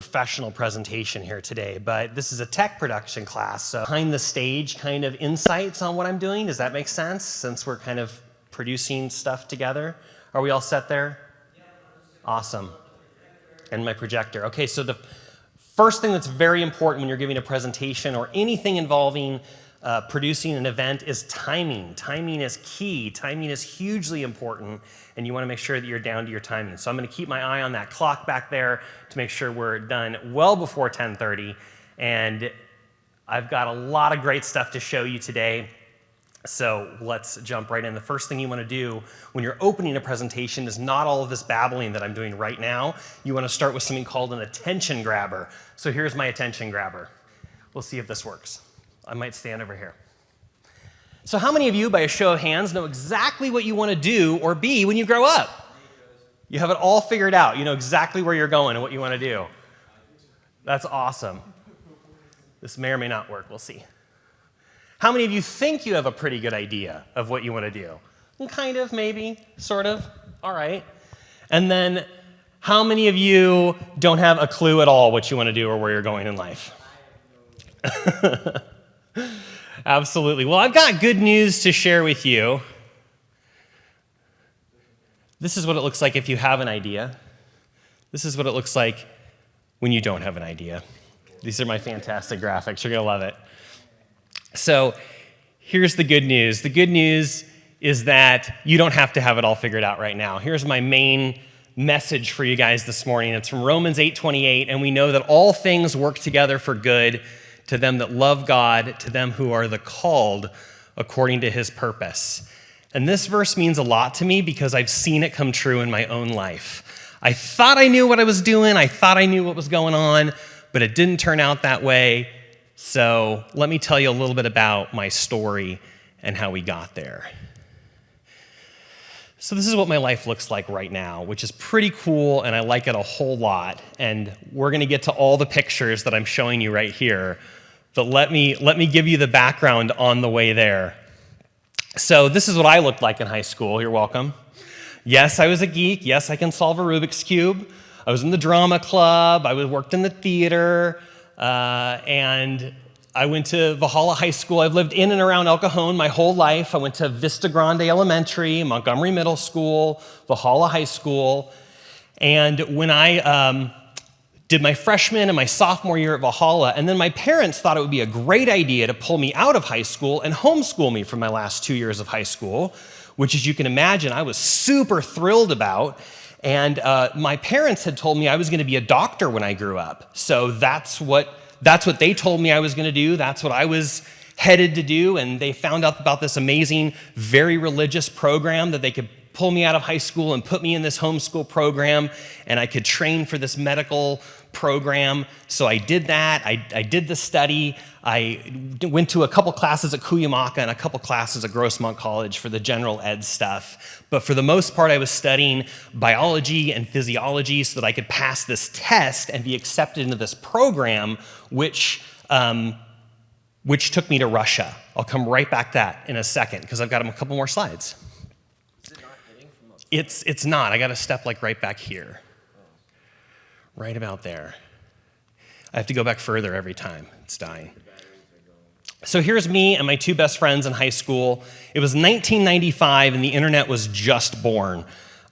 Professional presentation here today, but this is a tech production class, so behind the stage kind of insights on what I'm doing. Does that make sense, since we're kind of producing stuff together? Are we all set there? Awesome. And my projector. Okay, so the first thing that's very important when you're giving a presentation or anything involving producing an event is timing. Timing is key. Timing is hugely important, and you want to make sure that you're down to your timing. So I'm going to keep my eye on that clock back there to make sure we're done well before 10:30. And I've got a lot of great stuff to show you today. So let's jump right in. The first thing you want to do when you're opening a presentation is not all of this babbling that I'm doing right now. You want to start with something called an attention grabber. So here's my attention grabber. We'll see if this works. I might stand over here. So how many of you, by a show of hands, know exactly what you want to do or be when you grow up? You have it all figured out. You know exactly where you're going and what you want to do. That's awesome. This may or may not work. We'll see. How many of you think you have a pretty good idea of what you want to do? Kind of, maybe, sort of. All right. And then how many of you don't have a clue at all what you want to do or where you're going in life? Absolutely. Well, I've got good news to share with you. This is what it looks like if you have an idea. This is what it looks like when you don't have an idea. These are my fantastic graphics. You're going to love it. So here's the good news. The good news is that you don't have to have it all figured out right now. Here's my main message for you guys this morning. It's from Romans 8:28, and we know that all things work together for good to them that love God, to them who are the called according to his purpose. And this verse means a lot to me because I've seen it come true in my own life. I thought I knew what I was doing. I thought I knew what was going on, but it didn't turn out that way. So let me tell you a little bit about my story and how we got there. So this is what my life looks like right now, which is pretty cool, and I like it a whole lot. And we're going to get to all the pictures that I'm showing you right here. But let me give you the background on the way there. So this is what I looked like in high school. You're welcome. Yes, I was a geek. Yes, I can solve a Rubik's Cube. I was in the drama club. I worked in the theater. And I went to Valhalla High School. I've lived in and around El Cajon my whole life. I went to Vista Grande Elementary, Montgomery Middle School, Valhalla High School. And when I did my freshman and my sophomore year at Valhalla, and then my parents thought it would be a great idea to pull me out of high school and homeschool me for my last 2 years of high school, which, as you can imagine, I was super thrilled about. And my parents had told me I was going to be a doctor when I grew up. So that's what they told me I was going to do. That's what I was headed to do. And they found out about this amazing, very religious program that they could pull me out of high school and put me in this homeschool program, and I could train for this medical program. So I did that. I did the study. I went to a couple classes at Cuyamaca and a couple classes at Grossmont College for the general ed stuff. But for the most part, I was studying biology and physiology so that I could pass this test and be accepted into this program, which took me to Russia. I'll come right back to that in a second because I've got a couple more slides. It's not. I got to step like right back here. Right about there. I have to go back further every time. It's dying. So here's me and my two best friends in high school. It was 1995 and the internet was just born.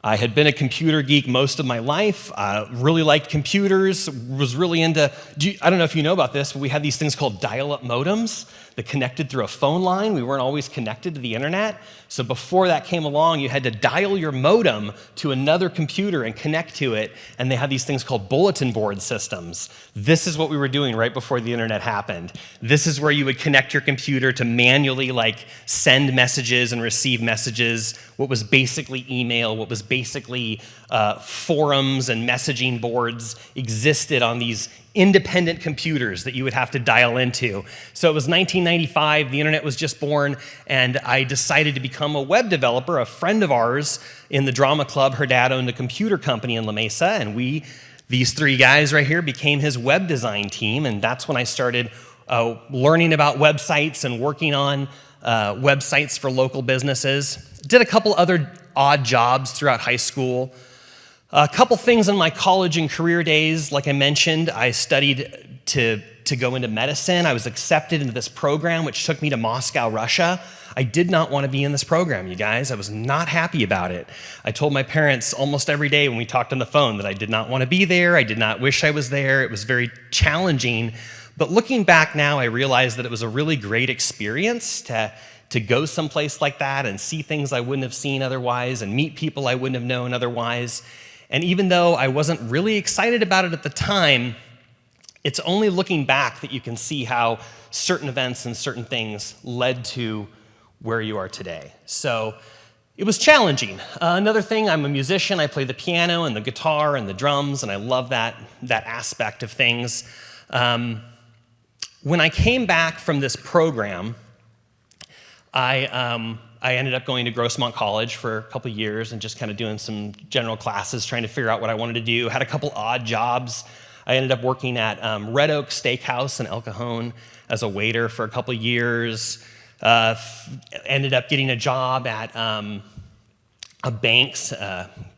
I had been a computer geek most of my life, really liked computers, was really into, I don't know if you know about this, but we had these things called dial-up modems that connected through a phone line. We weren't always connected to the internet. So before that came along, you had to dial your modem to another computer and connect to it. And they had these things called bulletin board systems. This is what we were doing right before the internet happened. This is where you would connect your computer to manually send messages and receive messages, what was basically email, what was basically forums and messaging boards existed on these independent computers that you would have to dial into. So it was 1995, the internet was just born, and I decided to become a web developer. A friend of ours in the drama club, her dad owned a computer company in La Mesa, and these three guys right here, became his web design team, and that's when I started learning about websites and working on websites for local businesses. Did a couple other odd jobs throughout high school. A couple things in my college and career days, like I mentioned, I studied to go into medicine. I was accepted into this program, which took me to Moscow, Russia. I did not want to be in this program, you guys. I was not happy about it. I told my parents almost every day when we talked on the phone that I did not want to be there. I did not wish I was there. It was very challenging. But looking back now, I realized that it was a really great experience to go someplace like that and see things I wouldn't have seen otherwise and meet people I wouldn't have known otherwise. And even though I wasn't really excited about it at the time, it's only looking back that you can see how certain events and certain things led to where you are today. So it was challenging. Another thing, I'm a musician. I play the piano and the guitar and the drums, and I love that aspect of things. When I came back from this program, I ended up going to Grossmont College for a couple of years and just kind of doing some general classes, trying to figure out what I wanted to do. Had a couple odd jobs. I ended up working at Red Oak Steakhouse in El Cajon as a waiter for a couple of years. Ended up getting a job at a bank's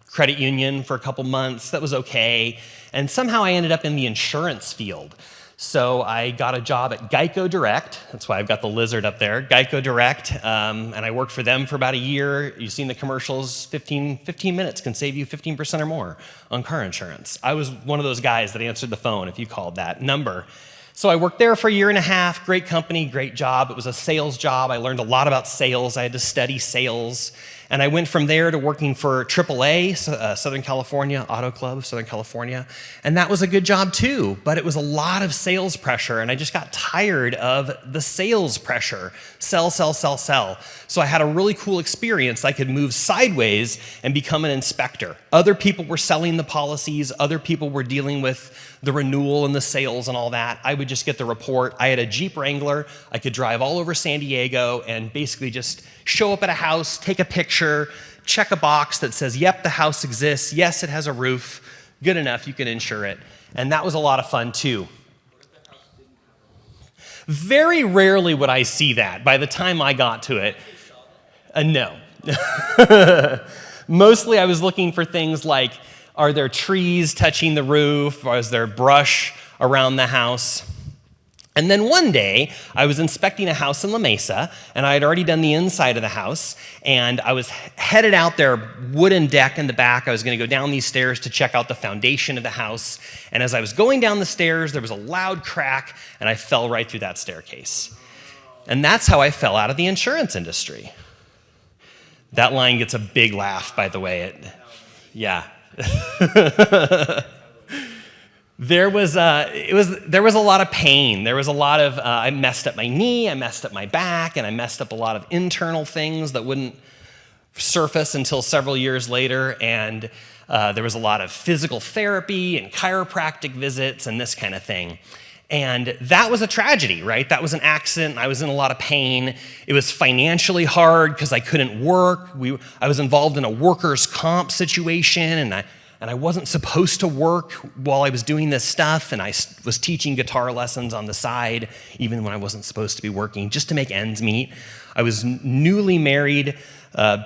credit union for a couple months. That was okay. And somehow I ended up in the insurance field. So I got a job at Geico Direct. That's why I've got the lizard up there, Geico Direct. And I worked for them for about a year. You've seen the commercials, 15 minutes can save you 15% or more on car insurance. I was one of those guys that answered the phone if you called that number. So I worked there for a year and a half, great company, great job. It was a sales job. I learned a lot about sales. I had to study sales. And I went from there to working for AAA, Southern California, Auto Club of Southern California. And that was a good job too, but it was a lot of sales pressure, and I just got tired of the sales pressure. Sell, sell, sell, sell. So I had a really cool experience. I could move sideways and become an inspector. Other people were selling the policies. Other people were dealing with the renewal and the sales and all that. I would just get the report. I had a Jeep Wrangler. I could drive all over San Diego and basically just show up at a house, take a picture, check a box that says, yep, the house exists. Yes, it has a roof. Good enough, you can insure it. And that was a lot of fun too. Very rarely would I see that by the time I got to it. No. Mostly I was looking for things like, are there trees touching the roof? Or is there brush around the house? And then one day, I was inspecting a house in La Mesa, and I had already done the inside of the house, and I was headed out there, wooden deck in the back. I was going to go down these stairs to check out the foundation of the house. And as I was going down the stairs, there was a loud crack, and I fell right through that staircase. And that's how I fell out of the insurance industry. That line gets a big laugh, by the way. Yeah. There was a lot of pain. There was a lot of, I messed up my knee, I messed up my back, and I messed up a lot of internal things that wouldn't surface until several years later. And there was a lot of physical therapy and chiropractic visits and this kind of thing. And that was a tragedy, right? That was an accident. I was in a lot of pain. It was financially hard because I couldn't work. I was involved in a workers' comp situation, and I wasn't supposed to work while I was doing this stuff, and I was teaching guitar lessons on the side, even when I wasn't supposed to be working, just to make ends meet. I was newly married,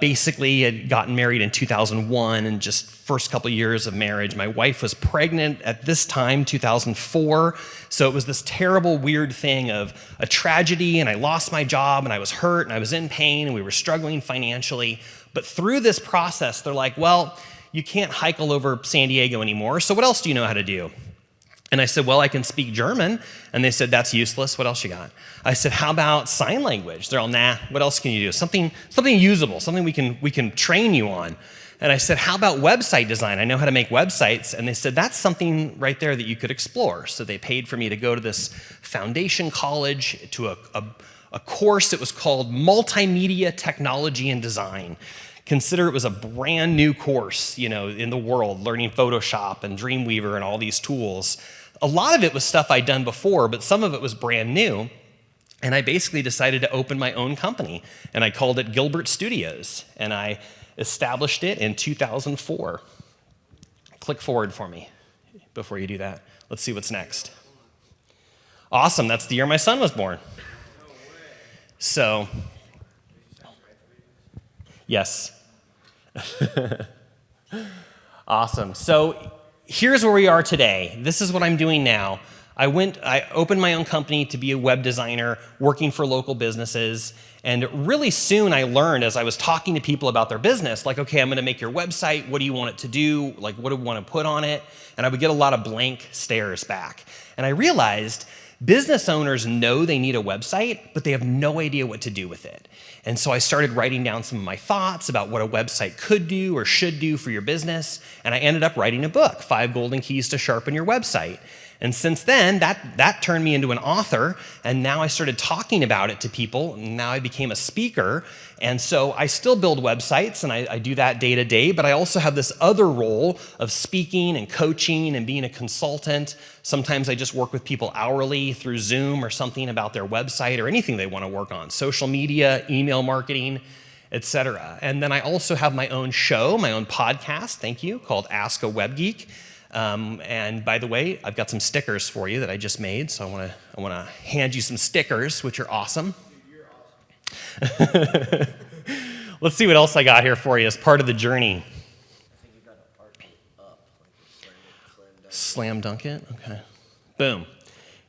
basically had gotten married in 2001, and just first couple years of marriage. My wife was pregnant at this time, 2004, so it was this terrible, weird thing of a tragedy, and I lost my job, and I was hurt, and I was in pain, and we were struggling financially. But through this process, they're like, well, you can't hike all over San Diego anymore, so what else do you know how to do? And I said, well, I can speak German. And they said, that's useless. What else you got? I said, how about sign language? They're all, nah, what else can you do? Something usable, something we can train you on. And I said, how about website design? I know how to make websites. And they said, that's something right there that you could explore. So they paid for me to go to this foundation college to a course that was called Multimedia Technology and Design. Consider it was a brand new course, in the world, learning Photoshop and Dreamweaver and all these tools. A lot of it was stuff I'd done before, but some of it was brand new. And I basically decided to open my own company, and I called it Gilbert Studios, and I established it in 2004. Click forward for me before you do that. Let's see what's next. Awesome, that's the year my son was born. So, yes. Awesome. So here's where we are today. This is what I'm doing now. I opened my own company to be a web designer, working for local businesses. And really soon I learned as I was talking to people about their business, like, okay, I'm going to make your website. What do you want it to do? Like, what do you want to put on it? And I would get a lot of blank stares back. And I realized business owners know they need a website, but they have no idea what to do with it. And so I started writing down some of my thoughts about what a website could do or should do for your business. And I ended up writing a book, 5 Golden Keys to Sharpen Your Website. And since then, that turned me into an author, and now I started talking about it to people, and now I became a speaker. And so I still build websites, and I do that day to day, but I also have this other role of speaking and coaching and being a consultant. Sometimes I just work with people hourly through Zoom or something about their website or anything they want to work on, social media, email marketing, etc. And then I also have my own show, my own podcast, thank you, called Ask a Web Geek. And by the way, I've got some stickers for you that I just made, so I want to hand you some stickers, which are awesome. You're awesome. Let's see what else I got here for you as part of the journey. I think you got an art up, like slam dunk it? Okay. Boom.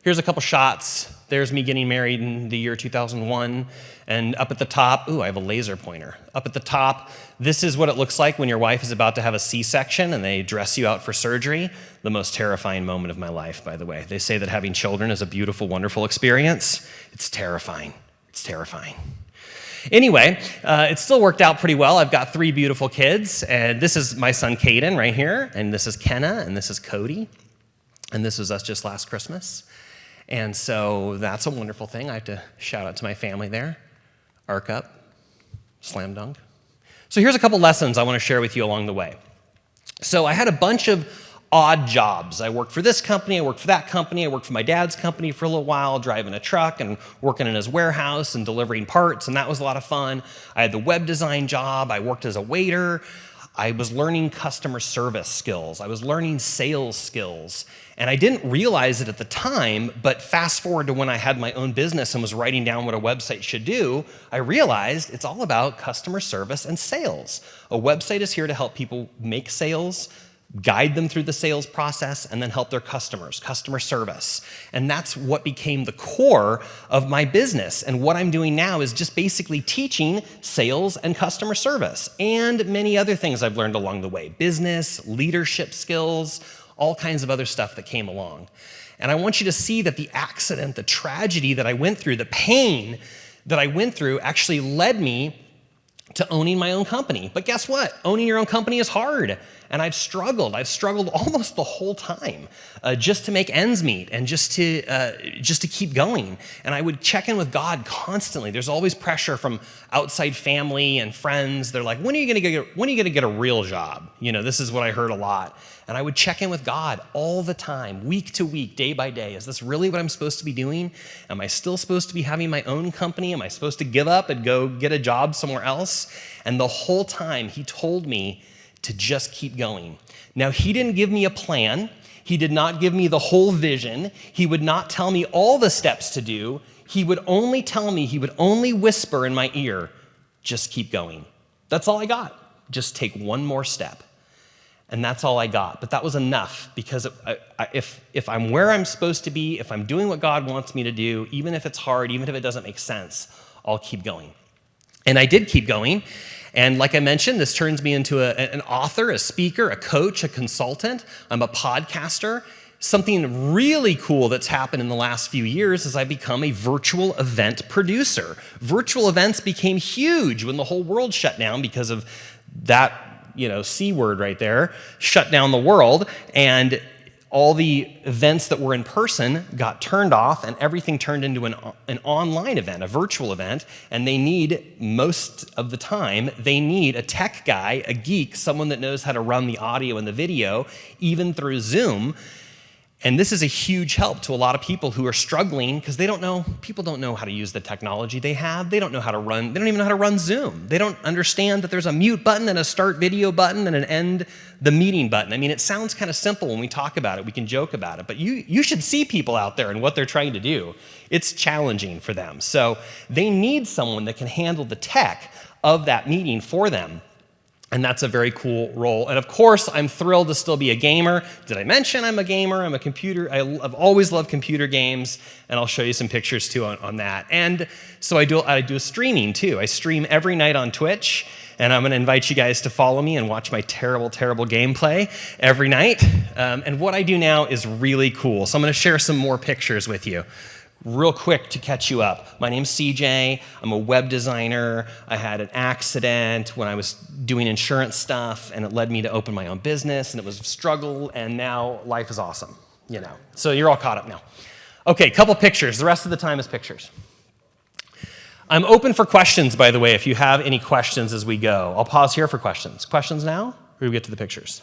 Here's a couple shots. There's me getting married in the year 2001. And up at the top, ooh, I have a laser pointer. Up at the top, this is what it looks like when your wife is about to have a C-section and they dress you out for surgery. The most terrifying moment of my life, by the way. They say that having children is a beautiful, wonderful experience. It's terrifying. It's terrifying. Anyway, it still worked out pretty well. I've got 3 beautiful kids, and this is my son Caden right here, and this is Kenna, and this is Cody, and this was us just last Christmas. And so that's a wonderful thing. I have to shout out to my family there. Arc up, slam dunk. So here's a couple lessons I want to share with you along the way. So I had a bunch of odd jobs. I worked for this company, I worked for that company, I worked for my dad's company for a little while, driving a truck and working in his warehouse and delivering parts, and that was a lot of fun. I had the web design job, I worked as a waiter, I was learning customer service skills, I was learning sales skills, and I didn't realize it at the time, but fast forward to when I had my own business and was writing down what a website should do, I realized it's all about customer service and sales. A website is here to help people make sales, guide them through the sales process, and then help their customers, customer service. And that's what became the core of my business. And what I'm doing now is just basically teaching sales and customer service and many other things I've learned along the way, business, leadership skills, all kinds of other stuff that came along. And I want you to see that the accident, the tragedy that I went through, the pain that I went through actually led me to owning my own company. But guess what? Owning your own company is hard. And I've struggled almost the whole time just to make ends meet and just to keep going. And I would check in with God constantly. There's always pressure from outside family and friends. They're like, when are you gonna get a real job? You know, this is what I heard a lot. And I would check in with God all the time, week to week, day by day. Is this really what I'm supposed to be doing? Am I still supposed to be having my own company? Am I supposed to give up and go get a job somewhere else? And the whole time he told me to just keep going. Now, he didn't give me a plan. He did not give me the whole vision. He would not tell me all the steps to do. He would only tell me, he would only whisper in my ear, just keep going. That's all I got. Just take one more step. And that's all I got. But that was enough, because if I'm where I'm supposed to be, if I'm doing what God wants me to do, even if it's hard, even if it doesn't make sense, I'll keep going. And I did keep going. And like I mentioned, this turns me into an author, a speaker, a coach, a consultant. I'm a podcaster. Something really cool that's happened in the last few years is I've become a virtual event producer. Virtual events became huge when the whole world shut down because of that, C word right there, shut down the world. And all the events that were in person got turned off, and everything turned into an online event, a virtual event. And they need, most of the time, they need a tech guy, a geek, someone that knows how to run the audio and the video, even through Zoom. And this is a huge help to a lot of people who are struggling because people don't know how to use the technology they have. They don't even know how to run Zoom. They don't understand that there's a mute button and a start video button and an end the meeting button. I mean, it sounds kind of simple when we talk about it. We can joke about it, but you should see people out there and what they're trying to do. It's challenging for them. So they need someone that can handle the tech of that meeting for them. And that's a very cool role. And of course, I'm thrilled to still be a gamer. Did I mention I'm a gamer? I've always loved computer games, and I'll show you some pictures too on that. And so I do streaming too. I stream every night on Twitch, and I'm gonna invite you guys to follow me and watch my terrible, terrible gameplay every night. And what I do now is really cool. So I'm gonna share some more pictures with you. Real quick to catch you up. My name's CJ. I'm a web designer. I had an accident when I was doing insurance stuff, and it led me to open my own business, and it was a struggle, and now life is awesome, you know. So you're all caught up now. Okay, couple pictures. The rest of the time is pictures. I'm open for questions, by the way, if you have any questions as we go. I'll pause here for questions. Questions now, or do we get to the pictures?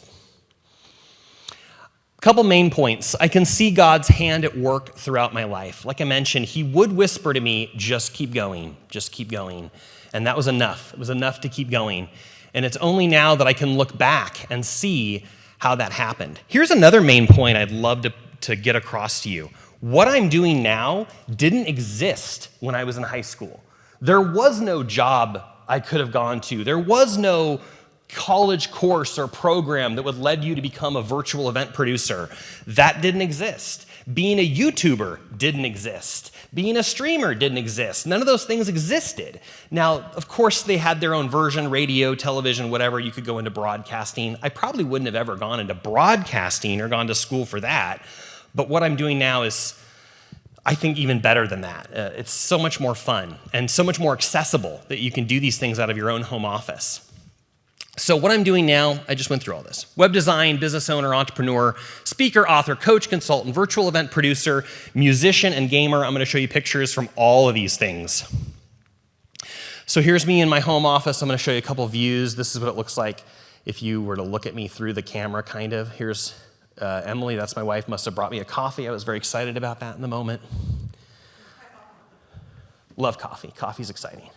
Couple main points. I can see God's hand at work throughout my life. Like I mentioned, he would whisper to me, just keep going, just keep going. And that was enough. It was enough to keep going. And it's only now that I can look back and see how that happened. Here's another main point I'd love to get across to you. What I'm doing now didn't exist when I was in high school. There was no job I could have gone to. There was no college course or program that would lead you to become a virtual event producer. That didn't exist. Being a YouTuber didn't exist. Being a streamer didn't exist. None of those things existed. Now, of course, they had their own version, radio, television, whatever. You could go into broadcasting. I probably wouldn't have ever gone into broadcasting or gone to school for that. But what I'm doing now is, I think, even better than that. It's so much more fun and so much more accessible that you can do these things out of your own home office. So what I'm doing now, I just went through all this. Web design, business owner, entrepreneur, speaker, author, coach, consultant, virtual event producer, musician, and gamer. I'm going to show you pictures from all of these things. So here's me in my home office. I'm going to show you a couple views. This is what it looks like if you were to look at me through the camera, kind of. Here's Emily. That's my wife. Must have brought me a coffee. I was very excited about that in the moment. Love coffee. Coffee's exciting.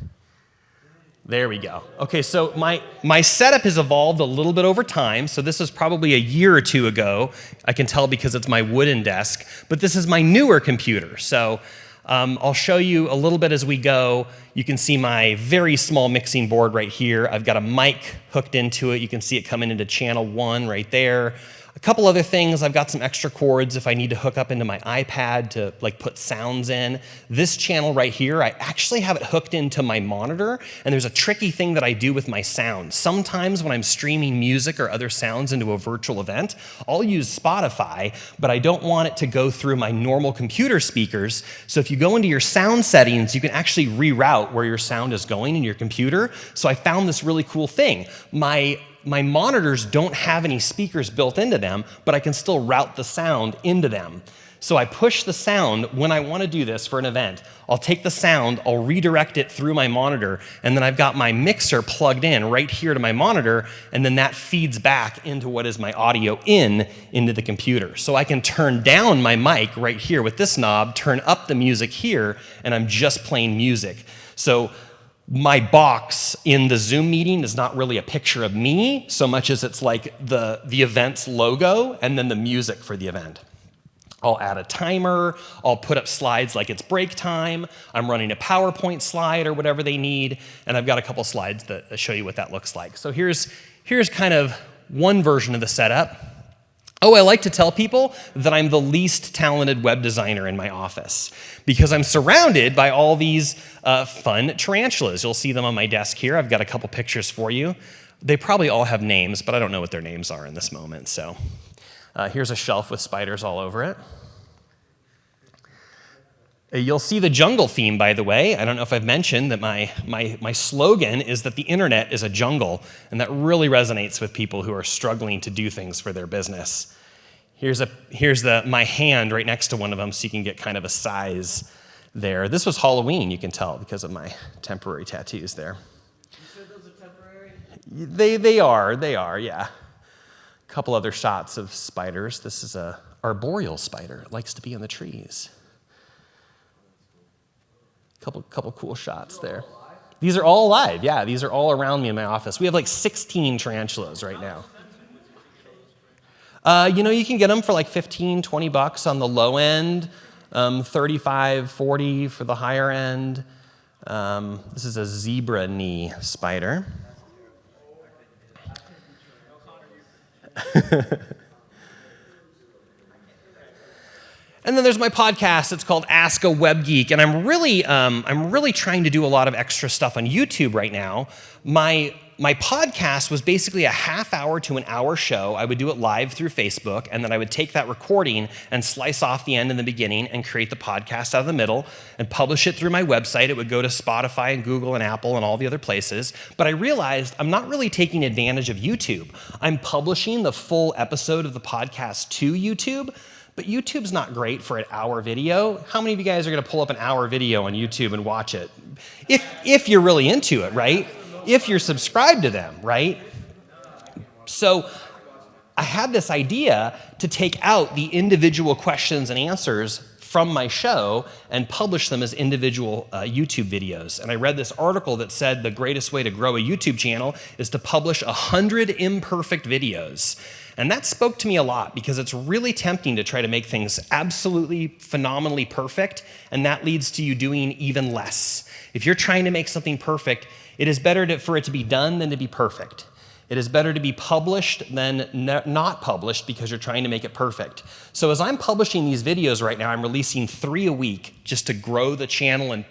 There we go. Okay, so my setup has evolved a little bit over time. So this is probably a year or two ago. I can tell because it's my wooden desk, but this is my newer computer. So I'll show you a little bit as we go. You can see my very small mixing board right here. I've got a mic hooked into it. You can see it coming into channel 1 right there. A couple other things, I've got some extra cords if I need to hook up into my iPad to like put sounds in. This channel right here, I actually have it hooked into my monitor, and there's a tricky thing that I do with my sound. Sometimes when I'm streaming music or other sounds into a virtual event, I'll use Spotify, but I don't want it to go through my normal computer speakers. So if you go into your sound settings, you can actually reroute where your sound is going in your computer. So I found this really cool thing. My monitors don't have any speakers built into them, but I can still route the sound into them. So I push the sound when I want to do this for an event. I'll take the sound, I'll redirect it through my monitor, and then I've got my mixer plugged in right here to my monitor, and then that feeds back into what is my audio into the computer. So I can turn down my mic right here with this knob, turn up the music here, and I'm just playing music. So my box in the Zoom meeting is not really a picture of me so much as it's like the event's logo and then the music for the event. I'll add a timer, I'll put up slides like it's break time, I'm running a PowerPoint slide or whatever they need, and I've got a couple slides that show you what that looks like. So here's kind of one version of the setup. Oh, I like to tell people that I'm the least talented web designer in my office because I'm surrounded by all these fun tarantulas. You'll see them on my desk here. I've got a couple pictures for you. They probably all have names, but I don't know what their names are in this moment. So here's a shelf with spiders all over it. You'll see the jungle theme, by the way. I don't know if I've mentioned that my slogan is that the internet is a jungle, and that really resonates with people who are struggling to do things for their business. Here's my hand right next to one of them, so you can get kind of a size there. This was Halloween, you can tell, because of my temporary tattoos there. You said those are temporary? They are, yeah. A couple other shots of spiders. This is a arboreal spider. It likes to be in the trees. Couple cool shots there. These are all alive, yeah. These are all around me in my office. We have like 16 tarantulas right now. You can get them for like 15, 20 bucks on the low end, 35, 40 for the higher end. This is a zebra knee spider. And then there's my podcast. It's called Ask a Web Geek, and I'm really trying to do a lot of extra stuff on YouTube right now. My podcast was basically a half-hour to an hour show. I would do it live through Facebook, and then I would take that recording and slice off the end and the beginning and create the podcast out of the middle and publish it through my website. It would go to Spotify and Google and Apple and all the other places. But I realized I'm not really taking advantage of YouTube. I'm publishing the full episode of the podcast to YouTube, but YouTube's not great for an hour video. How many of you guys are going to pull up an hour video on YouTube and watch it? If you're really into it, right? If you're subscribed to them, right? So I had this idea to take out the individual questions and answers from my show and publish them as individual YouTube videos. And I read this article that said the greatest way to grow a YouTube channel is to publish 100 imperfect videos. And that spoke to me a lot because it's really tempting to try to make things absolutely phenomenally perfect, and that leads to you doing even less. If you're trying to make something perfect, it is better for it to be done than to be perfect. It is better to be published than not published because you're trying to make it perfect. So as I'm publishing these videos right now, I'm releasing 3 a week just to grow the channel, and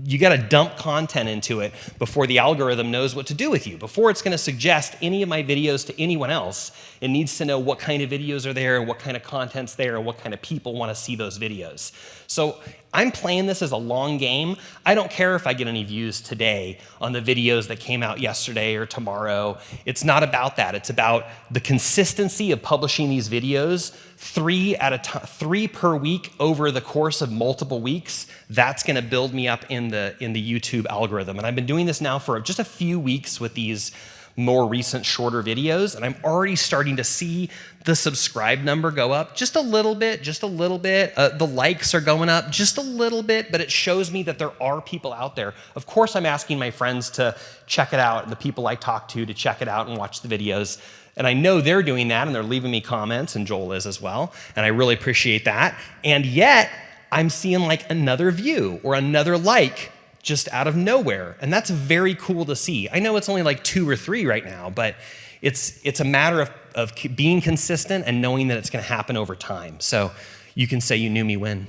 you got to dump content into it before the algorithm knows what to do with you. Before it's going to suggest any of my videos to anyone else, it needs to know what kind of videos are there and what kind of content's there and what kind of people want to see those videos. So I'm playing this as a long game. I don't care if I get any views today on the videos that came out yesterday or tomorrow. It's not about that. It's about the consistency of publishing these videos, 3 per week over the course of multiple weeks. That's going to build me up in the YouTube algorithm. And I've been doing this now for just a few weeks with these more recent, shorter videos, and I'm already starting to see the subscribe number go up just a little bit, The likes are going up just a little bit, but it shows me that there are people out there. Of course, I'm asking my friends to check it out, the people I talk to check it out and watch the videos. And I know they're doing that, and they're leaving me comments, and Joel is as well, and I really appreciate that. And yet, I'm seeing like another view or another like just out of nowhere. And that's very cool to see. I know it's only like 2 or 3 right now, but it's a matter of being consistent and knowing that it's going to happen over time. So you can say you knew me when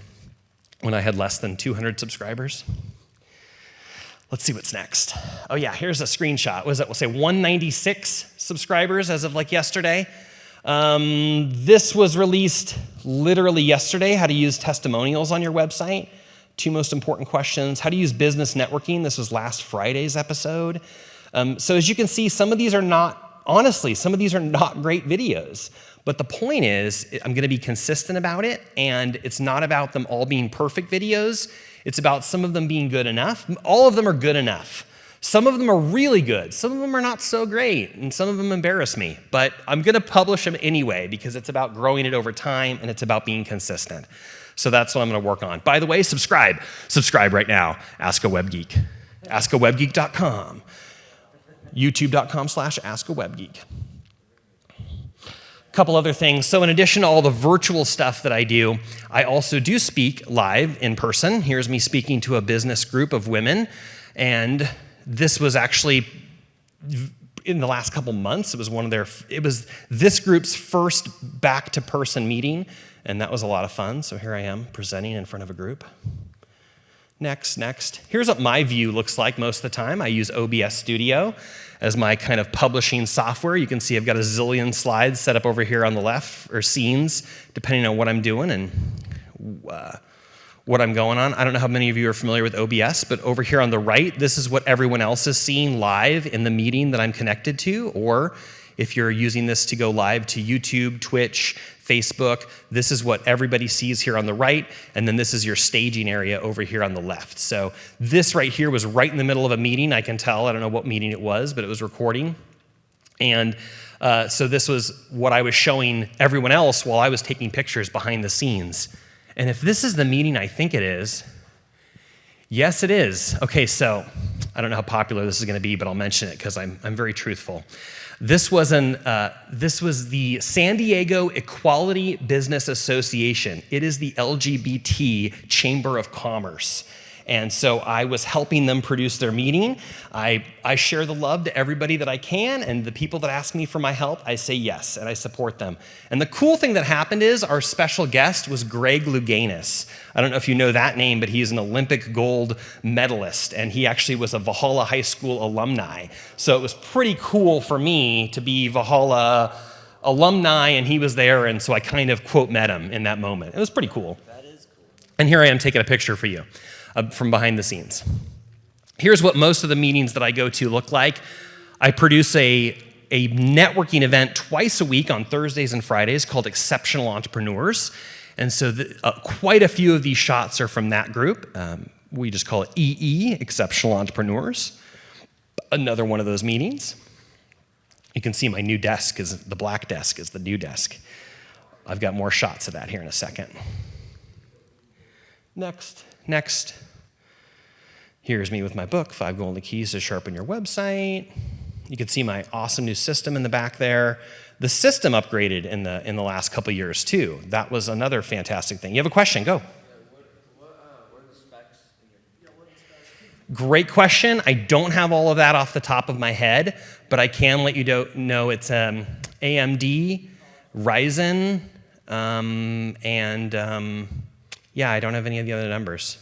I had less than 200 subscribers. Let's see what's next. Oh yeah, here's a screenshot. What is that? We'll say 196 subscribers as of like yesterday. This was released literally yesterday, how to use testimonials on your website. 2 most important questions. How to use business networking. This was last Friday's episode. So as you can see, some of these are not great videos. But the point is, I'm going to be consistent about it, and it's not about them all being perfect videos. It's about some of them being good enough. All of them are good enough. Some of them are really good. Some of them are not so great, and some of them embarrass me. But I'm going to publish them anyway because it's about growing it over time, and it's about being consistent. So that's what I'm going to work on. By the way, subscribe. Subscribe right now. Ask a Web Geek. AskAWebGeek.com. YouTube.com/AskAWebGeek. Couple other things. So in addition to all the virtual stuff that I do, I also do speak live in person. Here's me speaking to a business group of women. And this was actually in the last couple months. It was this group's first back-to-person meeting. And that was a lot of fun. So here I am presenting in front of a group. Next. Here's what my view looks like most of the time. I use OBS Studio as my kind of publishing software. You can see I've got a zillion slides set up over here on the left, or scenes, depending on what I'm doing and what I'm going on. I don't know how many of you are familiar with OBS, but over here on the right, this is what everyone else is seeing live in the meeting that I'm connected to, or if you're using this to go live to YouTube, Twitch, Facebook, this is what everybody sees here on the right, and then this is your staging area over here on the left. So this right here was right in the middle of a meeting, I can tell. I don't know what meeting it was, but it was recording. And so this was what I was showing everyone else while I was taking pictures behind the scenes. And if this is the meeting I think it is, yes, it is. Okay, so I don't know how popular this is going to be, but I'll mention it because I'm very truthful. This was the San Diego Equality Business Association. It is the LGBT Chamber of Commerce. And so I was helping them produce their meeting. I share the love to everybody that I can, and the people that ask me for my help, I say yes, and I support them. And the cool thing that happened is our special guest was Greg Louganis. I don't know if you know that name, but he's an Olympic gold medalist, and he actually was a Valhalla High School alumni. So it was pretty cool for me to be Valhalla alumni, and he was there, and so I kind of, quote, met him in that moment. It was pretty cool. That is cool. And here I am taking a picture for you from behind the scenes. Here's what most of the meetings that I go to look like. I produce a networking event twice a week on Thursdays and Fridays called Exceptional Entrepreneurs. And so quite a few of these shots are from that group. We just call it EE, Exceptional Entrepreneurs. Another one of those meetings. You can see my new desk, the black desk is the new desk. I've got more shots of that here in a second. Next. Here's me with my book, 5 Golden Keys to Sharpen Your Website. You can see my awesome new system in the back there. The system upgraded in the last couple of years too. That was another fantastic thing. You have a question, go. What are the specs in your... Great question. I don't have all of that off the top of my head, but I can let you know it's AMD, Ryzen, yeah, I don't have any of the other numbers.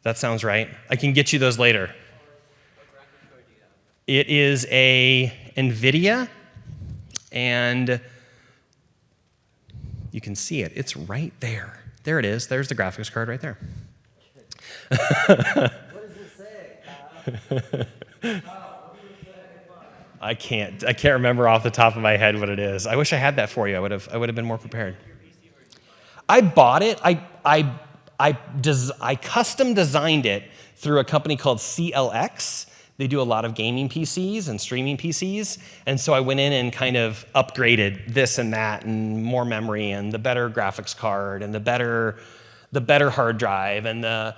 That sounds right. I can get you those later. It is a NVIDIA, and you can see it. It's right there. There it is. There's the graphics card right there. What does it say? I can't remember off the top of my head what it is. I wish I had that for you. I would have been more prepared. I bought it. I custom designed it through a company called CLX. They do a lot of gaming PCs and streaming PCs. And so I went in and kind of upgraded this and that and more memory and the better graphics card and the better hard drive and the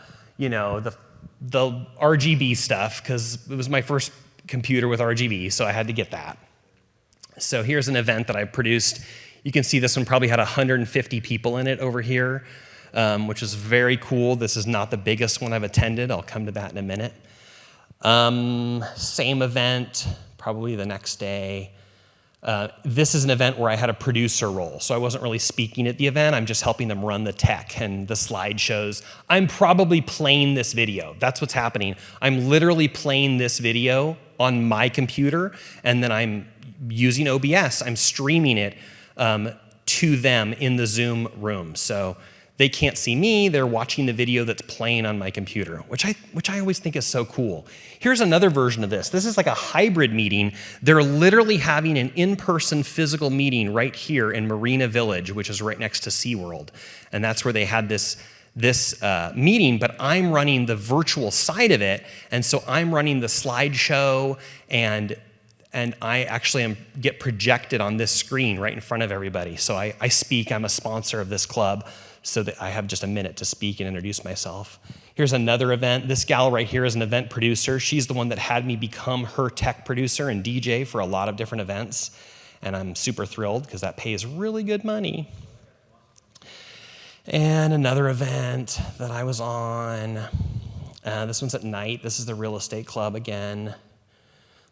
RGB stuff, because it was my first computer with RGB, so I had to get that. So here's an event that I produced. You can see this one probably had 150 people in it over here, which is very cool. This is not the biggest one I've attended. I'll come to that in a minute. Same event, probably the next day. This is an event where I had a producer role, so I wasn't really speaking at the event. I'm just helping them run the tech and the slideshows. I'm probably playing this video. That's what's happening. I'm literally playing this video on my computer, and then I'm using OBS. I'm streaming it to them in the Zoom room. So they can't see me. They're watching the video that's playing on my computer, which I always think is so cool. Here's another version of this. This is like a hybrid meeting. They're literally having an in-person physical meeting right here in Marina Village, which is right next to SeaWorld. And that's where they had this meeting, but I'm running the virtual side of it. And so I'm running the slideshow, and I actually get projected on this screen right in front of everybody. So I speak. I'm a sponsor of this club, so that I have just a minute to speak and introduce myself. Here's another event. This gal right here is an event producer. She's the one that had me become her tech producer and DJ for a lot of different events. And I'm super thrilled because that pays really good money. And another event that I was on. This one's at night. This is the real estate club again.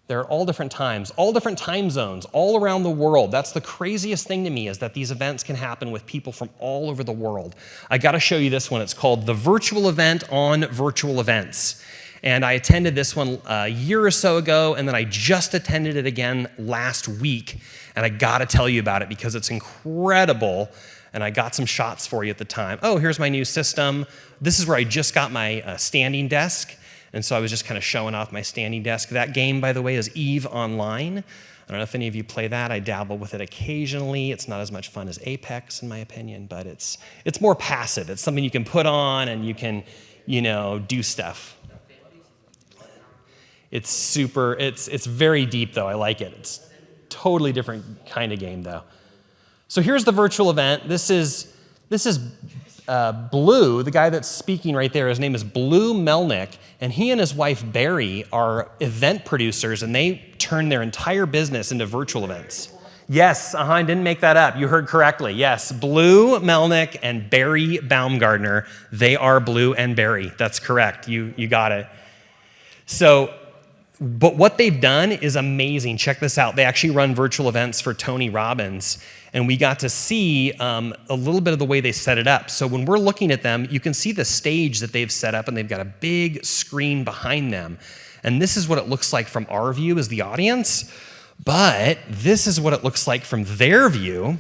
They're at all different times, all different time zones, all around the world. That's the craziest thing to me, is that these events can happen with people from all over the world. I got to show you this one. It's called The Virtual Event on Virtual Events. And I attended this one a year or so ago, and then I just attended it again last week. And I got to tell you about it because it's incredible. And I got some shots for you at the time. Oh, here's my new system. This is where I just got my standing desk. And so I was just kind of showing off my standing desk. That game, by the way, is EVE Online. I don't know if any of you play that. I dabble with it occasionally. It's not as much fun as Apex, in my opinion, but it's more passive. It's something you can put on and you can, do stuff. It's very deep, though. I like it. It's totally different kind of game, though. So here's the virtual event. This is Blue, the guy that's speaking right there. His name is Blue Melnick, and he and his wife Barry are event producers, and they turn their entire business into virtual events. Yes, I didn't make that up. You heard correctly. Yes, Blue Melnick and Barry Baumgardner, they are Blue and Barry. That's correct. You got it. So, but what they've done is amazing. Check this out. They actually run virtual events for Tony Robbins, and we got to see a little bit of the way they set it up. So when we're looking at them, you can see the stage that they've set up, and they've got a big screen behind them. And this is what it looks like from our view as the audience. But this is what it looks like from their view,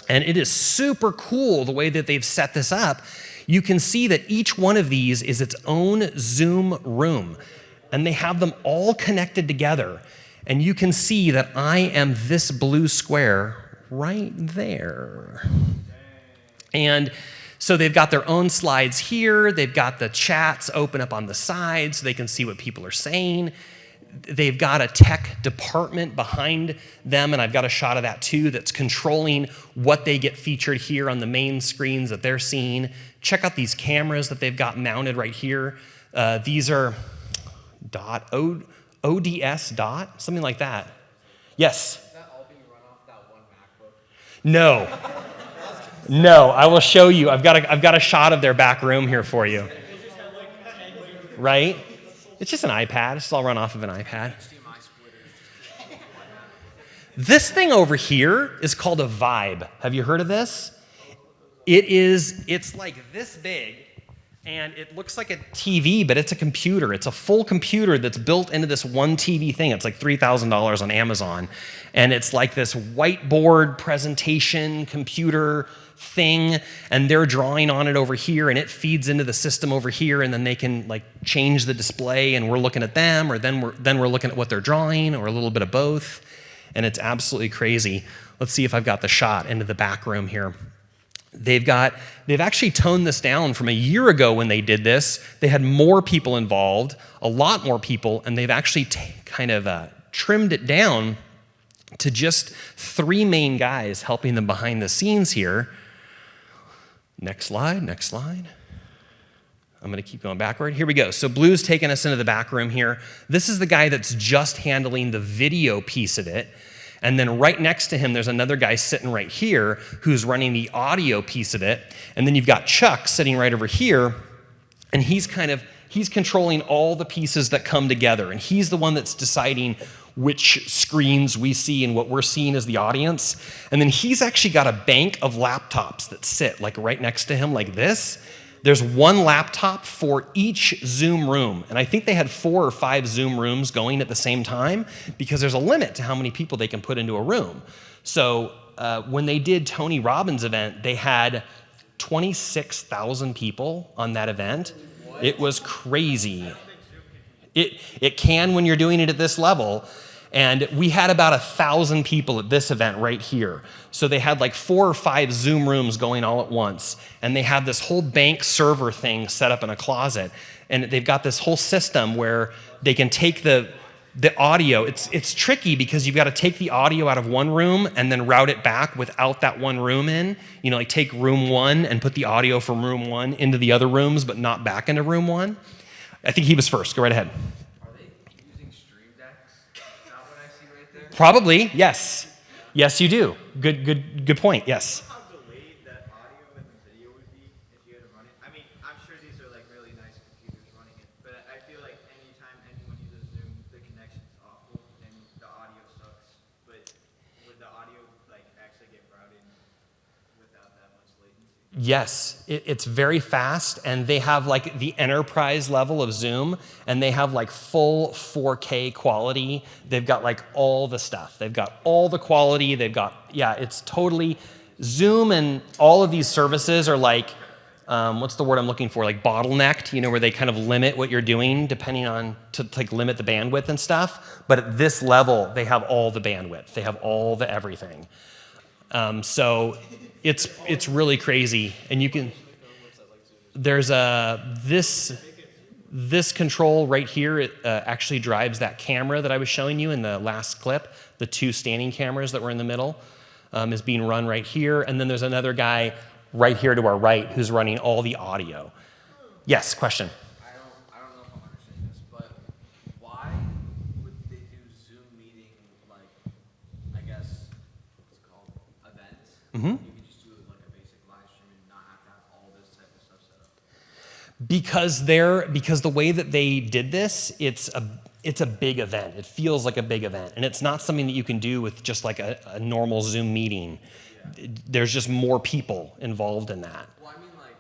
and it is super cool the way that they've set this up. You can see that each one of these is its own Zoom room, and they have them all connected together. And you can see that I am this blue square right there. And so they've got their own slides here. They've got the chats open up on the sides so they can see what people are saying. They've got a tech department behind them, and I've got a shot of that too, that's controlling what they get featured here on the main screens that they're seeing. Check out these cameras that they've got mounted right here. These are ODS dot, something like that. Yes? Is that all being run off that one MacBook? No. No, I will show you. I've got a shot of their back room here for you. Right? It's just an iPad. It's all run off of an iPad. This thing over here is called a Vibe. Have you heard of this? It's like this big, and it looks like a TV, but it's a computer. It's a full computer that's built into this one TV thing. It's like $3,000 on Amazon. And it's like this whiteboard presentation computer thing, and they're drawing on it over here, and it feeds into the system over here, and then they can like change the display, and we're looking at them, or then we're looking at what they're drawing, or a little bit of both. And it's absolutely crazy. Let's see if I've got the shot into the back room here. They've actually toned this down from a year ago when they did this. They had more people involved, a lot more people, and they've actually trimmed it down to just 3 main guys helping them behind the scenes here. Next slide, next slide. I'm going to keep going backward. Here we go. So Blue's taking us into the back room here. This is the guy that's just handling the video piece of it. And then right next to him, there's another guy sitting right here who's running the audio piece of it. And then you've got Chuck sitting right over here, and he's controlling all the pieces that come together. And he's the one that's deciding which screens we see and what we're seeing as the audience. And then he's actually got a bank of laptops that sit like right next to him like this. There's one laptop for each Zoom room. And I think they had 4 or 5 Zoom rooms going at the same time because there's a limit to how many people they can put into a room. So when they did Tony Robbins' event, they had 26,000 people on that event. What? It was crazy. It can when you're doing it at this level. And we had about 1,000 people at this event right here. So they had like 4 or 5 Zoom rooms going all at once. And they have this whole bank server thing set up in a closet. And they've got this whole system where they can take the audio. It's tricky because you've got to take the audio out of one room and then route it back without that one room in. You know, like take room 1 and put the audio from room 1 into the other rooms, but not back into room 1. I think he was first. Go right ahead. Are they using Stream Decks? Is that what I see right there? Probably, yes. Yes, you do. Good point, yes. How delayed that audio and the video would be if you had to run it? I mean, I'm sure these are like really nice computers running it, but I feel like anytime anyone uses Zoom, the connection's awful and the audio sucks. But would the audio like actually get routed without that much latency? Yes, it's very fast, and they have like the enterprise level of Zoom, and they have like full 4K quality. They've got like all the stuff. They've got all the quality. They've got, yeah, it's totally, Zoom and all of these services are like, what's the word I'm looking for? Like bottlenecked, you know, where they kind of limit what you're doing depending on, to like limit the bandwidth and stuff. But at this level, they have all the bandwidth. They have all the everything. So it's really crazy, and you can. There's this control right here. It actually drives that camera that I was showing you in the last clip. The 2 standing cameras that were in the middle is being run right here, and then there's another guy right here to our right who's running all the audio. Yes, question. I don't know if I'm understanding this, but why would they do Zoom meeting like, I guess, You could just do like a basic live stream and not have to have all this type of stuff set up. Because the way that they did this, it's a big event. It feels like a big event, and it's not something that you can do with just like a normal Zoom meeting. Yeah. There's just more people involved in that. Well, I mean, like,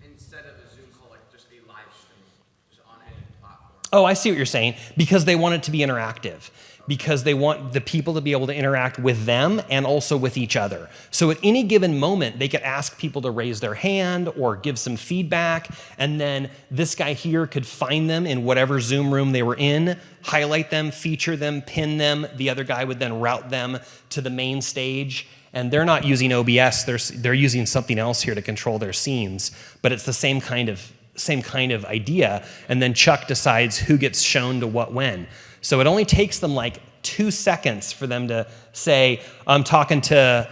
instead of a Zoom call, like just a live stream, just on any platform. Oh, I see what you're saying. Because they want it to be interactive. Because they want the people to be able to interact with them and also with each other. So at any given moment, they could ask people to raise their hand or give some feedback, and then this guy here could find them in whatever Zoom room they were in, highlight them, feature them, pin them. The other guy would then route them to the main stage. And they're not using OBS, they're using something else here to control their scenes, but it's the same kind of idea, and then Chuck decides who gets shown to what when. So it only takes them like 2 seconds for them to say, I'm talking to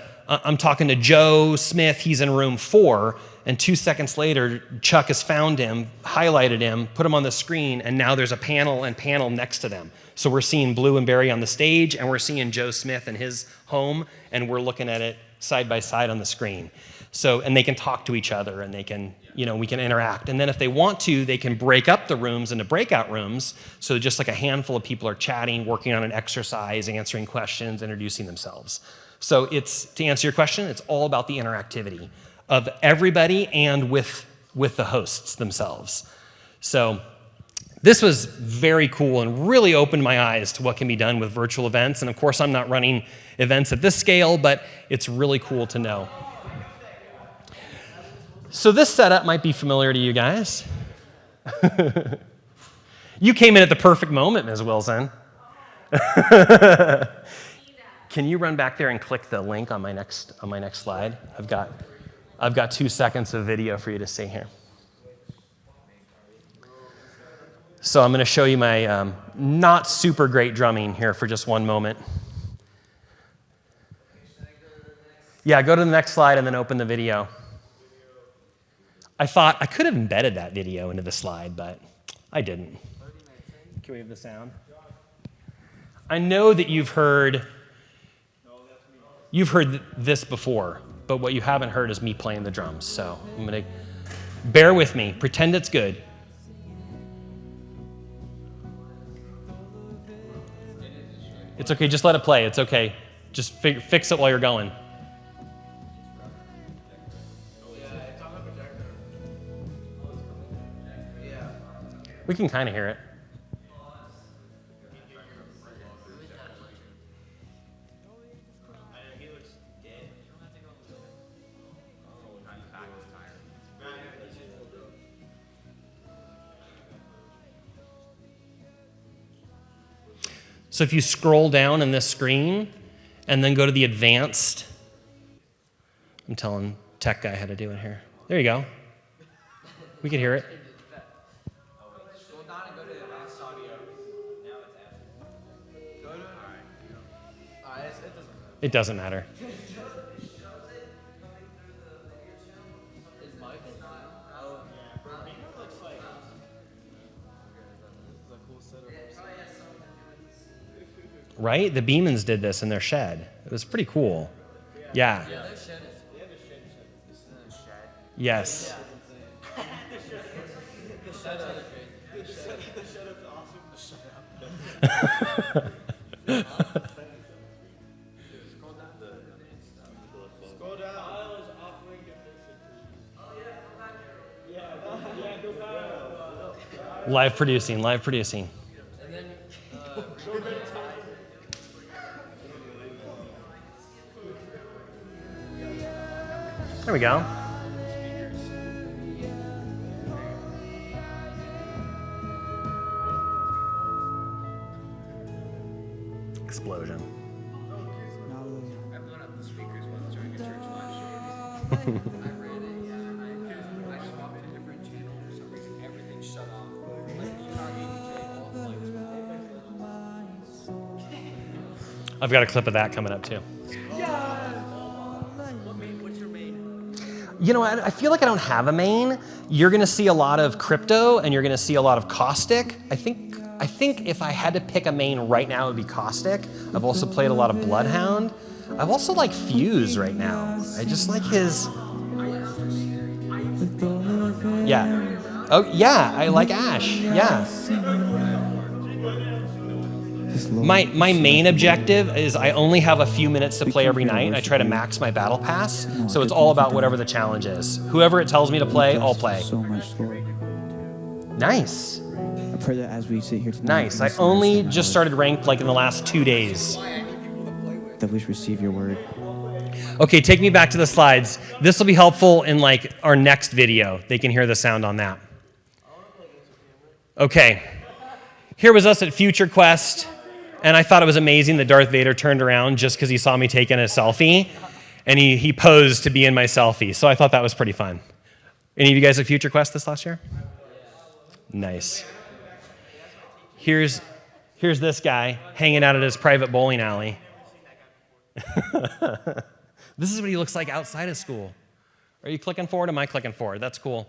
Joe Smith, he's in room 4, and 2 seconds later, Chuck has found him, highlighted him, put him on the screen, and now there's a panel next to them. So we're seeing Blue and Barry on the stage, and we're seeing Joe Smith in his home, and we're looking at it side by side on the screen. So, and they can talk to each other, and they can, we can interact. And then if they want to, they can break up the rooms into breakout rooms. So just like a handful of people are chatting, working on an exercise, answering questions, introducing themselves. So to answer your question, it's all about the interactivity of everybody and with the hosts themselves. So this was very cool and really opened my eyes to what can be done with virtual events. And of course, I'm not running events at this scale, but it's really cool to know. So this setup might be familiar to you guys. You came in at the perfect moment, Ms. Wilson. Can you run back there and click the link on my next slide? I've got 2 seconds of video for you to see here. So I'm going to show you my not super great drumming here for just one moment. Yeah, go to the next slide and then open the video. I thought I could have embedded that video into the slide, but I didn't. Can we have the sound? I know that you've heard this before, but what you haven't heard is me playing the drums. So I'm going to bear with me. Pretend it's good. It's okay. Just let it play. It's okay. Just fix it while you're going. We can kind of hear it. So if you scroll down in this screen and then go to the advanced, I'm telling tech guy how to do it here. There you go. We can hear it. It doesn't matter. Right? The Beemans did this in their shed. It was pretty cool. Yeah. Yeah, their shed is. They have a shed. Yes. The shed is awesome. Live producing. And then, there we go. Explosion. I blown up the speakers once during a church live stream. I read it, yeah. I swapped to a different channel for some reason. Everything shut off. Like, you know, EDJ, all the lights went. I've got a clip of that coming up too. What's your main? You know, I feel like I don't have a main. You're going to see a lot of crypto and you're going to see a lot of caustic. I think if I had to pick a main right now, it would be caustic. I've also played a lot of Bloodhound. I've also like Fuse right now. I just like his. Yeah. Oh yeah, I like Ash. Yeah. My main objective is I only have a few minutes to play every night. I try to max my battle pass, so it's all about whatever the challenge is. Whoever it tells me to play, I'll play. So much, Lord. Nice. I pray that as we sit here tonight, Nice. I only just started ranked like in the last 2 days. that we receive your word. Okay, take me back to the slides. This will be helpful in like our next video. They can hear the sound on that. Okay. Here was us at Future Quest, and I thought it was amazing that Darth Vader turned around just because he saw me taking a selfie, and he posed to be in my selfie. So I thought that was pretty fun. Any of you guys at Future Quest this last year? Nice. Here's this guy hanging out at his private bowling alley. This is what he looks like outside of school. Are you clicking forward? Am I clicking forward? That's cool.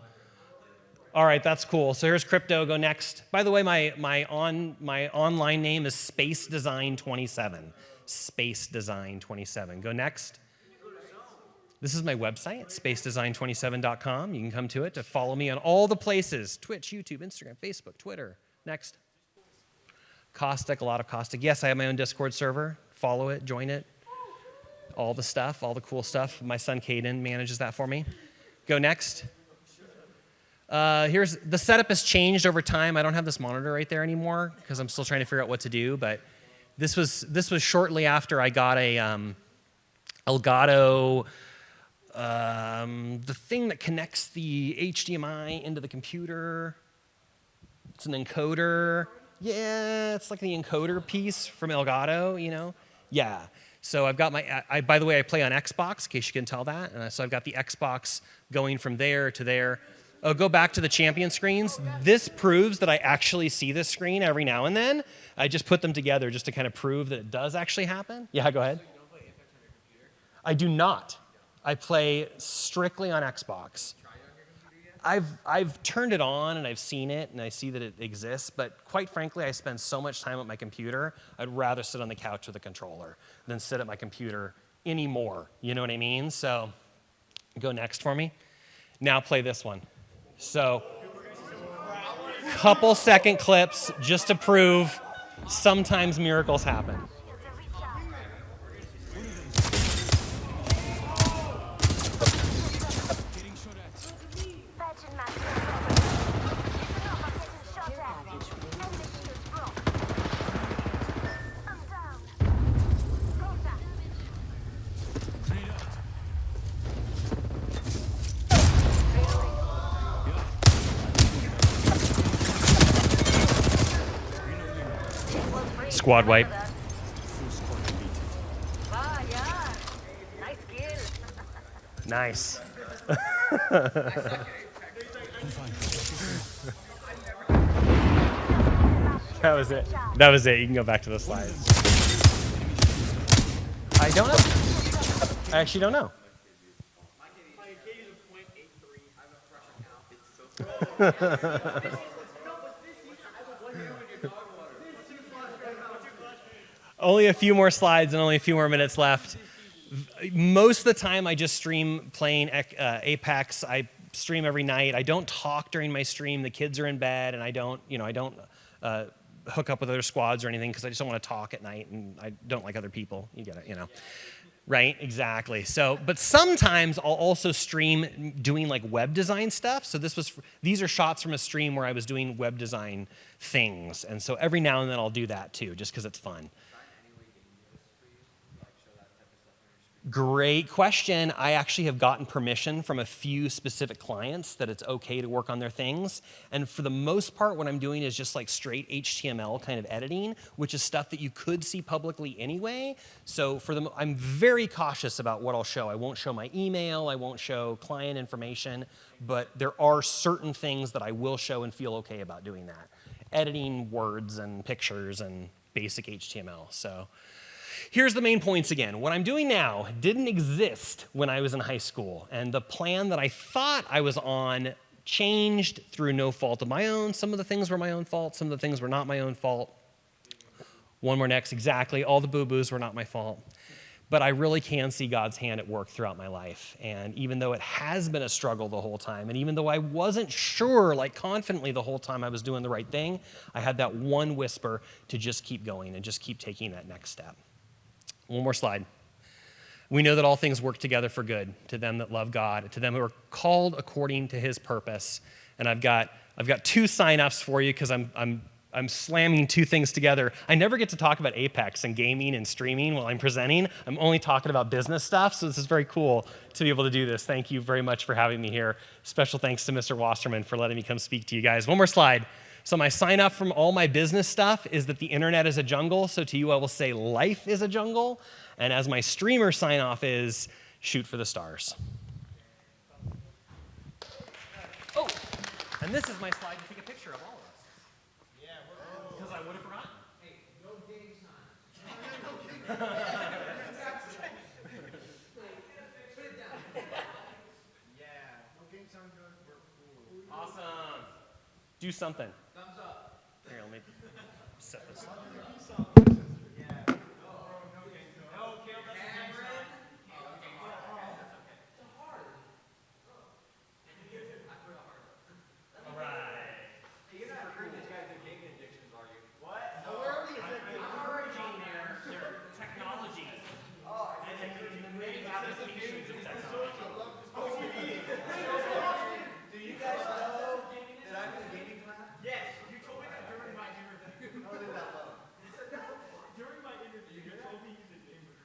All right, that's cool. So here's crypto. Go next. By the way, my online name is Space Design 27. Space Design 27. Go next. This is my website, spacedesign27.com. You can come to it to follow me on all the places: Twitch, YouTube, Instagram, Facebook, Twitter. Next. Caustic, a lot of Caustic. Yes, I have my own Discord server. Follow it, join it. All the stuff, all the cool stuff. My son Caden manages that for me. Go next. Here's the setup has changed over time. I don't have this monitor right there anymore because I'm still trying to figure out what to do. But this was shortly after I got a Elgato, the thing that connects the HDMI into the computer. It's an encoder. Yeah, it's like the encoder piece from Elgato, you know? Yeah. So I've got by the way, I play on Xbox, in case you can tell that. And so I've got the Xbox going from there to there. Oh, go back to the champion screens. This proves that I actually see this screen every now and then. I just put them together just to kind of prove that it does actually happen. Yeah, go ahead. I do not. I play strictly on Xbox. I've turned it on and I've seen it and I see that it exists, but quite frankly, I spend so much time at my computer, I'd rather sit on the couch with a controller than sit at my computer anymore. You know what I mean? So go next for me. Now play this one. So couple second clips just to prove sometimes miracles happen. Squad wipe. Nice. That was it. That was it. You can go back to the slides. I don't know. I actually don't know. Only a few more slides and only a few more minutes left. Most of the time I just stream playing Apex. I stream every night. I don't talk during my stream. The kids are in bed and I don't hook up with other squads or anything because I just don't want to talk at night and I don't like other people. You get it, you know. Right, exactly. So, but sometimes I'll also stream doing like web design stuff. So these are shots from a stream where I was doing web design things. And so every now and then I'll do that too, just because it's fun. Great question. I actually have gotten permission from a few specific clients that it's okay to work on their things. And for the most part, what I'm doing is just like straight HTML kind of editing, which is stuff that you could see publicly anyway. So I'm very cautious about what I'll show. I won't show my email. I won't show client information. But there are certain things that I will show and feel okay about doing that. Editing words and pictures and basic HTML. So here's the main points again. What I'm doing now didn't exist when I was in high school, and the plan that I thought I was on changed through no fault of my own. Some of the things were my own fault, some of the things were not my own fault. One more next, exactly. All the boo-boos were not my fault. But I really can see God's hand at work throughout my life. And even though it has been a struggle the whole time, and even though I wasn't sure, like confidently the whole time I was doing the right thing, I had that one whisper to just keep going and just keep taking that next step. One more slide. We know that all things work together for good to them that love God, to them who are called according to his purpose. And I've got 2 sign-ups for you because I'm slamming 2 things together. I never get to talk about Apex and gaming and streaming while I'm presenting. I'm only talking about business stuff, so this is very cool to be able to do this. Thank you very much for having me here. Special thanks to Mr. Wasserman for letting me come speak to you guys. One more slide. So my sign up from all my business stuff is that the internet is a jungle, so to you I will say life is a jungle. And as my streamer sign off is shoot for the stars. Oh, and this is my slide to take a picture of all of us. Because I would have forgotten. Hey, no game time. Yeah, no game sound good. We're cool. Awesome. Do something. Thumbs up. Here, let me set this up. Yeah. No game zone. No, Kale doesn't game zone. All right. You're not hurting these guys with gaming addictions, are you? What? I'm encouraging their technology and the many applications of technology. Do you guys know that I'm in a gaming class? Yes, you told me that during my interview. Oh, leave that alone. During my interview, you told me he's a gamer.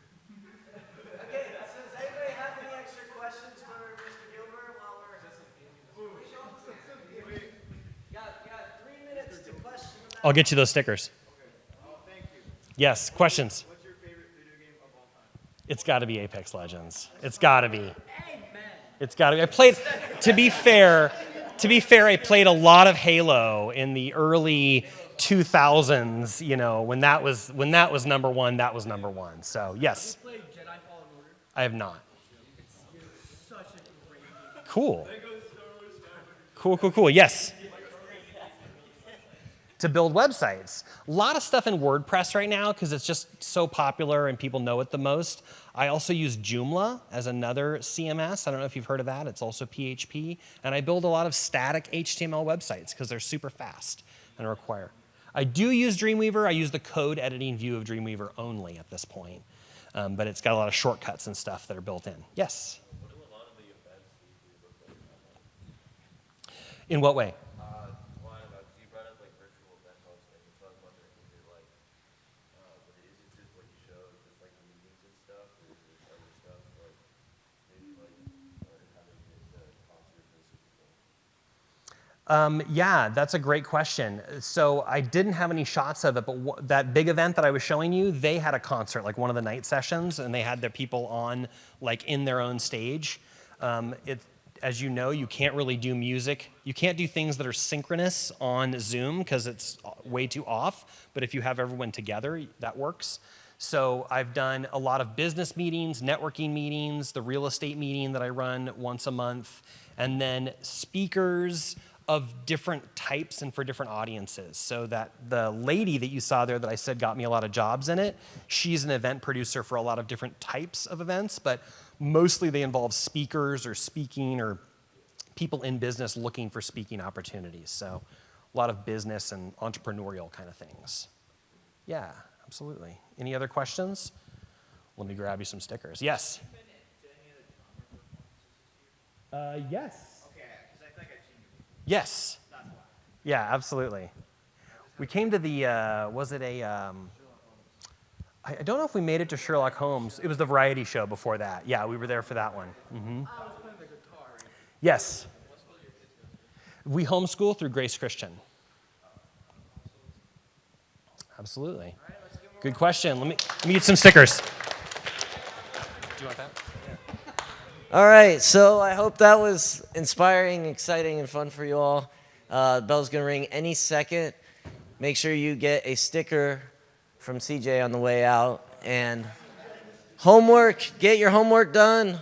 Okay, so does anybody have any extra questions for Mr. Gilbert while we're... Got 3 minutes to question him. I'll get you those stickers. Oh, thank you. Yes, questions. What's your favorite video game of all time? It's got to be Apex Legends. It's got to be. It's got to be. I played, to be fair, I played a lot of Halo in the early 2000s, you know, when that was number one, that was number one. So, yes. Played Jedi Fallen Order. I have not. It's such a great game. Cool. Cool. Yes. To build websites. A lot of stuff in WordPress right now because it's just so popular and people know it the most. I also use Joomla as another CMS. I don't know if you've heard of that. It's also PHP. And I build a lot of static HTML websites because they're super fast and require. I do use Dreamweaver. I use the code editing view of Dreamweaver only at this point. But it's got a lot of shortcuts and stuff that are built in. Yes? What do a lot of the events usually look like online? In what way? You brought up like virtual event hosting, so I was wondering, is it like, what is it just what you showed, just like the meetings and stuff, or is there other stuff, like maybe like, or how do you get the concert basically? Yeah, that's a great question. So I didn't have any shots of it, but that big event that I was showing you, they had a concert, like one of the night sessions, and they had their people on, like in their own stage. As you know, you can't really do music. You can't do things that are synchronous on Zoom because it's way too off. But if you have everyone together, that works. So I've done a lot of business meetings, networking meetings, the real estate meeting that I run once a month, and then speakers of different types and for different audiences. So that the lady that you saw there that I said got me a lot of jobs in it, she's an event producer for a lot of different types of events, but mostly they involve speakers or speaking or people in business looking for speaking opportunities. So a lot of business and entrepreneurial kind of things. Yeah, absolutely. Any other questions? Let me grab you some stickers. Yes? Yes. Okay, because I think I've seen you. Yes. That's why. Yeah, absolutely. We came to the, was it a, I don't know if we made it to Sherlock Holmes. It was the variety show before that. Yeah, we were there for that one. Mm-hmm. I was playing the guitar, right? Yes. We homeschool through Grace Christian. Absolutely. Good question. Let me get some stickers. Do you want that? All right, so I hope that was inspiring, exciting, and fun for you all. The bell's going to ring any second. Make sure you get a sticker from CJ on the way out. And homework, get your homework done.